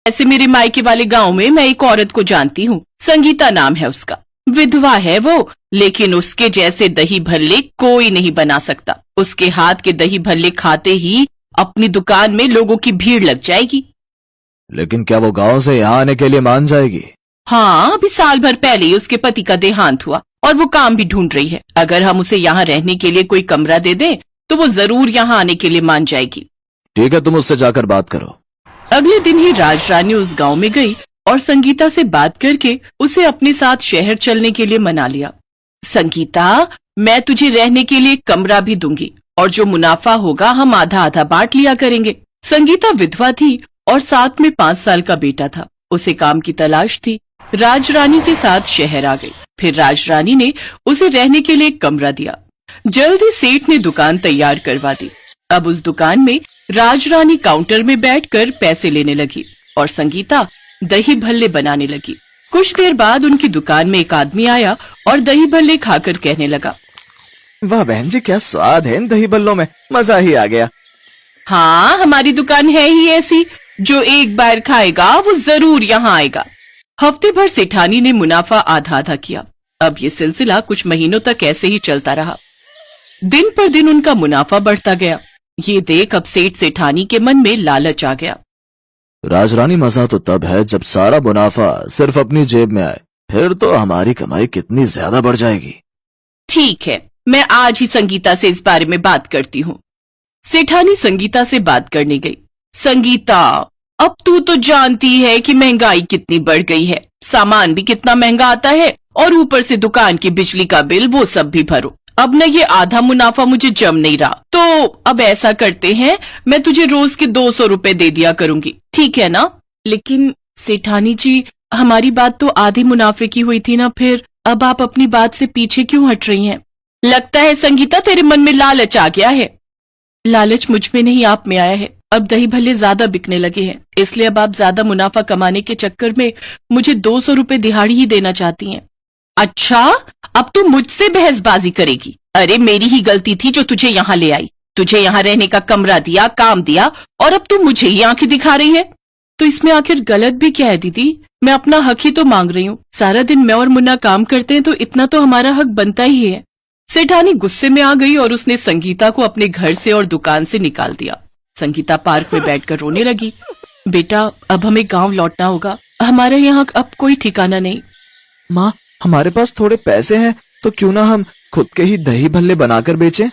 ऐसे मेरे मायके वाले गांव में मैं एक औरत को जानती हूँ, संगीता नाम है उसका। विधवा है वो, लेकिन उसके जैसे दही भल्ले कोई नहीं बना सकता। उसके हाथ के दही भल्ले खाते ही अपनी दुकान में लोगों की भीड़ लग जाएगी। लेकिन क्या वो गांव से यहाँ आने के लिए मान जाएगी? हाँ, अभी साल भर पहले ही उसके पति का देहांत हुआ और वो काम भी ढूंढ रही है। अगर हम उसे यहाँ रहने के लिए कोई कमरा दे दें तो वो जरूर यहाँ आने के लिए मान जाएगी। ठीक है, तुम उससे जाकर बात करो। अगले दिन ही राजरानी उस गांव में गई और संगीता से बात करके उसे अपने साथ शहर चलने के लिए मना लिया। संगीता, मैं तुझे रहने के लिए कमरा भी दूंगी और जो मुनाफा होगा हम आधा आधा बांट लिया करेंगे। संगीता विधवा थी और साथ में 5 साल का बेटा था। उसे काम की तलाश थी। राजरानी के साथ शहर आ गई। फिर राजरानी ने उसे रहने के लिए एक कमरा दिया। जल्द ही सेठ ने दुकान तैयार करवा दी। अब उस दुकान में राजरानी काउंटर में बैठकर पैसे लेने लगी और संगीता दही भल्ले बनाने लगी। कुछ देर बाद उनकी दुकान में एक आदमी आया और दही भल्ले खाकर कहने लगा, वाह बहन जी, क्या स्वाद है इन दही भल्लों में, मजा ही आ गया। हाँ, हमारी दुकान है ही ऐसी, जो एक बार खाएगा वो जरूर यहाँ आएगा। हफ्ते भर सेठानी ने मुनाफा आधा आधा किया। अब ये सिलसिला कुछ महीनों तक ऐसे ही चलता रहा। दिन पर दिन उनका मुनाफा बढ़ता गया। ये देख अब सेठानी के मन में लालच आ गया। राजरानी, मजा तो तब है जब सारा मुनाफा सिर्फ अपनी जेब में आए, फिर तो हमारी कमाई कितनी ज्यादा बढ़ जाएगी। ठीक है, मैं आज ही संगीता से इस बारे में बात करती हूँ। सेठानी संगीता से बात करने गई। संगीता, अब तू तो जानती है कि महंगाई कितनी बढ़ गई है, सामान भी कितना महंगा आता है और ऊपर से दुकान की बिजली का बिल वो सब भी भरो। अब न ये आधा मुनाफा मुझे जम नहीं रहा, तो अब ऐसा करते हैं, मैं तुझे रोज के 200 रुपए दे दिया करूंगी, ठीक है ना? लेकिन सेठानी जी, हमारी बात तो आधे मुनाफे की हुई थी ना, फिर अब आप अपनी बात से पीछे क्यों हट रही हैं? लगता है संगीता तेरे मन में लालच आ गया है। लालच मुझ में नहीं, आप में आया है। अब दही भल्ले ज्यादा बिकने लगे हैं, इसलिए अब आप ज्यादा मुनाफा कमाने के चक्कर में मुझे 200 रुपए दिहाड़ी ही देना चाहती हैं। अच्छा, अब तू मुझसे बहसबाजी करेगी? अरे मेरी ही गलती थी जो तुझे यहाँ ले आई। तुझे यहाँ रहने का कमरा दिया, काम दिया, और अब तू मुझे ही आंखें दिखा रही है। तो इसमें आखिर गलत भी क्या है दीदी? मैं अपना हक ही तो मांग रही हूँ। सारा दिन मैं और मुन्ना काम करते हैं तो इतना तो हमारा हक बनता ही है। सेठानी गुस्से में आ गई और उसने संगीता को अपने घर से और दुकान से निकाल दिया। संगीता पार्क में बैठकर रोने लगी। बेटा, अब हमें गांव लौटना होगा, हमारे यहाँ अब कोई ठिकाना नहीं। माँ, हमारे पास थोड़े पैसे हैं, तो क्यों ना हम खुद के ही दही भल्ले बनाकर बेचें?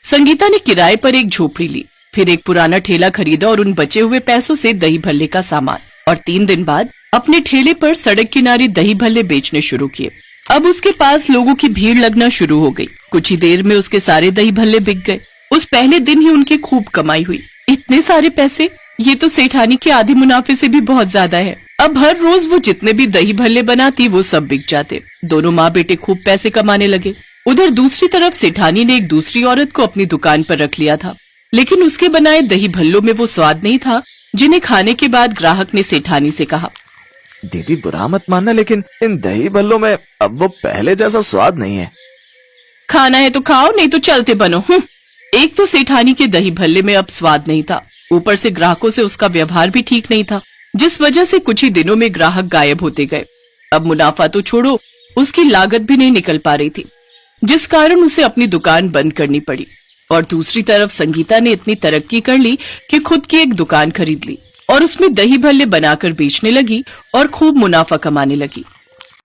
संगीता ने किराए पर एक झोपड़ी ली, फिर एक पुराना ठेला खरीदा और उन बचे हुए पैसों से दही भल्ले का सामान, और 3 दिन बाद अपने ठेले पर सड़क किनारे दही भल्ले बेचने शुरू किए। अब उसके पास लोगों की भीड़ लगना शुरू हो गई। कुछ ही देर में उसके सारे दही भल्ले बिक गए। उस पहले दिन ही उनकी खूब कमाई हुई। इतने सारे पैसे, ये तो सेठानी के आधे मुनाफे से भी बहुत ज्यादा है। अब हर रोज वो जितने भी दही भल्ले बनाती वो सब बिक जाते। दोनों माँ बेटे खूब पैसे कमाने लगे। उधर दूसरी तरफ सेठानी ने एक दूसरी औरत को अपनी दुकान पर रख लिया था, लेकिन उसके बनाए दही भल्लों में वो स्वाद नहीं था जिन्हें खाने के बाद ग्राहक ने सेठानी से कहा, दीदी बुरा मत मानना, लेकिन इन दही भल्लों में अब वो पहले जैसा स्वाद नहीं है। खाना है तो खाओ, नहीं तो चलते बनो। एक तो सेठानी के दही भल्ले में अब स्वाद नहीं था, ऊपर से ग्राहकों से उसका व्यवहार भी ठीक नहीं था, जिस वजह से कुछ ही दिनों में ग्राहक गायब होते गए। अब मुनाफा तो छोड़ो, उसकी लागत भी नहीं निकल पा रही थी, जिस कारण उसे अपनी दुकान बंद करनी पड़ी। और दूसरी तरफ संगीता ने इतनी तरक्की कर ली कि खुद की एक दुकान खरीद ली और उसमें दही भल्ले बनाकर बेचने लगी और खूब मुनाफा कमाने लगी।